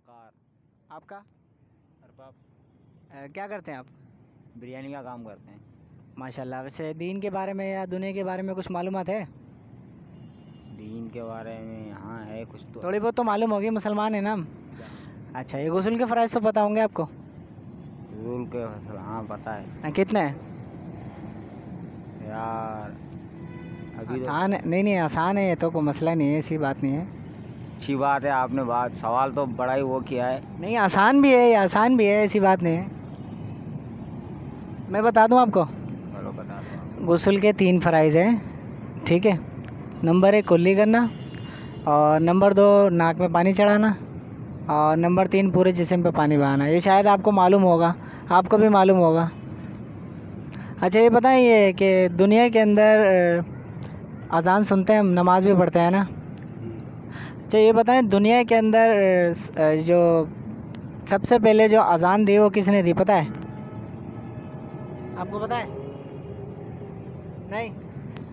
वक़ार। आपका? अरबाब। क्या करते हैं आप? बिरयानी का काम करते हैं। माशाल्लाह। वैसे दीन के बारे में या दुनिया के बारे में कुछ मालूमात है? दीन के बारे में हाँ है कुछ तो। थोड़ी बहुत तो मालूम होगी, मुसलमान है ना हम। क्या? अच्छा, ये गुस्ल के फ़राइज़ तो पता होंगे आपको? रूल के फसल हाँ पता है कितने हैं? यार। अभी तो आसान है? नहीं नहीं, आसान है, ये तो कोई मसला नहीं है, ऐसी बात नहीं है। अच्छी बात है, आपने बात सवाल तो बड़ा ही वो किया है। नहीं, आसान भी है, ये आसान भी है, ऐसी बात नहीं है। मैं बता दूं आपको, चलो बता दो आप। गुस्ल के 3 फ़राइज़ हैं, ठीक है। नंबर 1 कुल्ली करना, और नंबर 2 नाक में पानी चढ़ाना, और नंबर 3 पूरे जिस्म पे पानी बहाना। ये शायद आपको मालूम होगा, आपको भी मालूम होगा। अच्छा, ये बताएं ये कि दुनिया के अंदर अज़ान सुनते हैं हम, नमाज भी पढ़ते हैं ना। जी। अच्छा, ये बताएं दुनिया के अंदर जो सबसे पहले जो अज़ान दी वो किसने दी, पता है? आपको पता है? नहीं,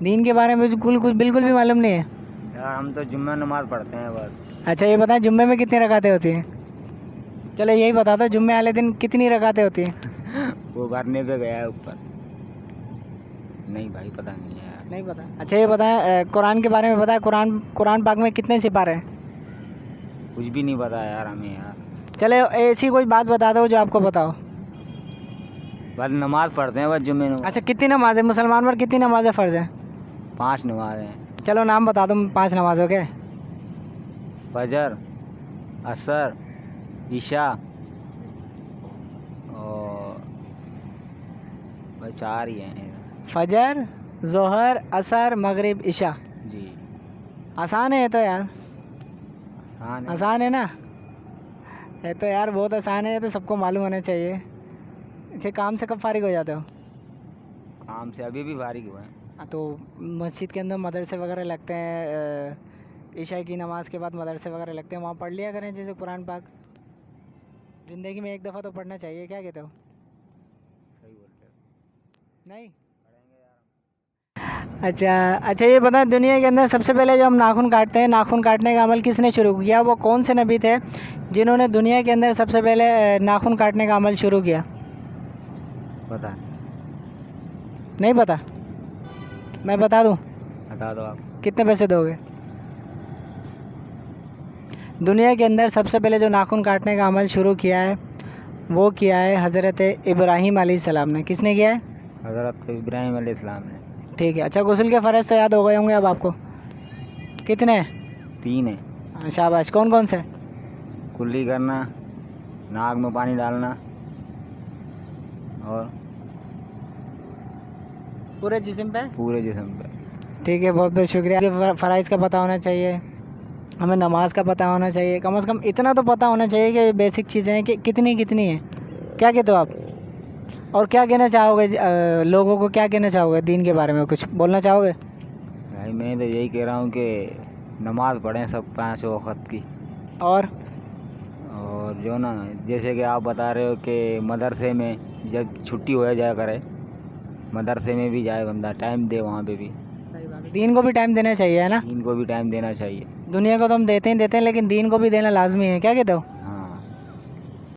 दीन के बारे में बिल्कुल भी मालूम नहीं है। यार हम तो जुम्मा नमाज पढ़ते हैं बस। अच्छा, ये बताएं जुम्मे में कितनी रकातें होती हैं? चलो यही बता दो, जुम्मे वाले दिन कितनी रकातें होती हैं? वो भरने पे गया है ऊपर। नहीं भाई पता नहीं है यार। नहीं पता। अच्छा, ये बताएं कुरान के बारे में पता है? कुरान कुरान पाक में कितने सिपारे हैं? कुछ भी नहीं पता यार हमें यार। चले ऐसी कोई बात बता दो जो आपको बताओ। बस नमाज पढ़ते हैं बस जुम्मे नमाज। अच्छा, कितनी नमाज है मुसलमान पर, कितनी नमाज़ें फ़र्ज़ हैं? 5 नमाज हैं। चलो नाम बता दो 5 नमाज़ों के। फजर, असर, ईशा और बस 4 ही हैं। फजर, ज़ोहर, असर, मगरिब, इशा। जी। आसान है ये तो यार, हाँ नहीं। आसान है ना? ये तो यार बहुत आसान है, ये तो सबको मालूम होना चाहिए। अच्छा, काम से कब फारिग हो जाते हो? काम से अभी भी फारिग हुए हैं। तो मस्जिद के अंदर मदरसे वगैरह लगते हैं, ईशा की नमाज़ के बाद मदरसे वगैरह लगते हैं, वहाँ पढ़ लिया करें जैसे कुरान पाक। ज़िंदगी में एक दफ़ा तो पढ़ना चाहिए, क्या कहते हो? सही बोल रहे हो। नहीं? पढ़ेंगे यार हम। अच्छा अच्छा, ये बता, दुनिया के अंदर सबसे पहले जो हम नाखून काटते हैं, नाखून काटने का अमल किसने शुरू किया? वो कौन से नबी थे जिन्होंने दुनिया के अंदर सबसे पहले नाखून काटने का अमल शुरू किया? पता नहीं पता? मैं बता दूं? बता दो आप। कितने पैसे दोगे? दुनिया के अंदर सबसे पहले जो नाखून काटने का अमल शुरू किया है वो किया है हज़रत इब्राहीम अलैहिस्सलाम ने। किसने किया है? हज़रत इब्राहीम अलैहिस्सलाम ने। ठीक है। अच्छा, गुस्ल के फ़र्ज़ तो याद हो गए होंगे अब आपको, कितने हैं? 3 है। शाबाश। कौन कौन से? कुल्ली करना, नाक में पानी डालना और पूरे जिस्म पे? पूरे जिस्म पे। ठीक है, बहुत बहुत शुक्रिया। फ़राइज़ का पता होना चाहिए, हमें नमाज का पता होना चाहिए, कम से कम इतना तो पता होना चाहिए कि बेसिक चीज़ें हैं कि कितनी कितनी है। क्या कहते हो आप? और क्या कहना चाहोगे लोगों को, क्या कहना चाहोगे दीन के बारे में, कुछ बोलना चाहोगे? भाई मैं तो यही कह रहा हूँ कि नमाज़ पढ़ें सब 5 वक्त की। और जो ना जैसे कि आप बता रहे हो कि मदरसे में जब छुट्टी हो जाया करे, मदरसे में भी जाए बंदा, टाइम दे वहाँ पे भी। सही बात है, दीन को भी टाइम देना चाहिए, है ना? दीन को भी टाइम देना चाहिए। दुनिया को तो हम देते हैं, लेकिन दीन को भी देना लाजमी है, क्या कहते हो?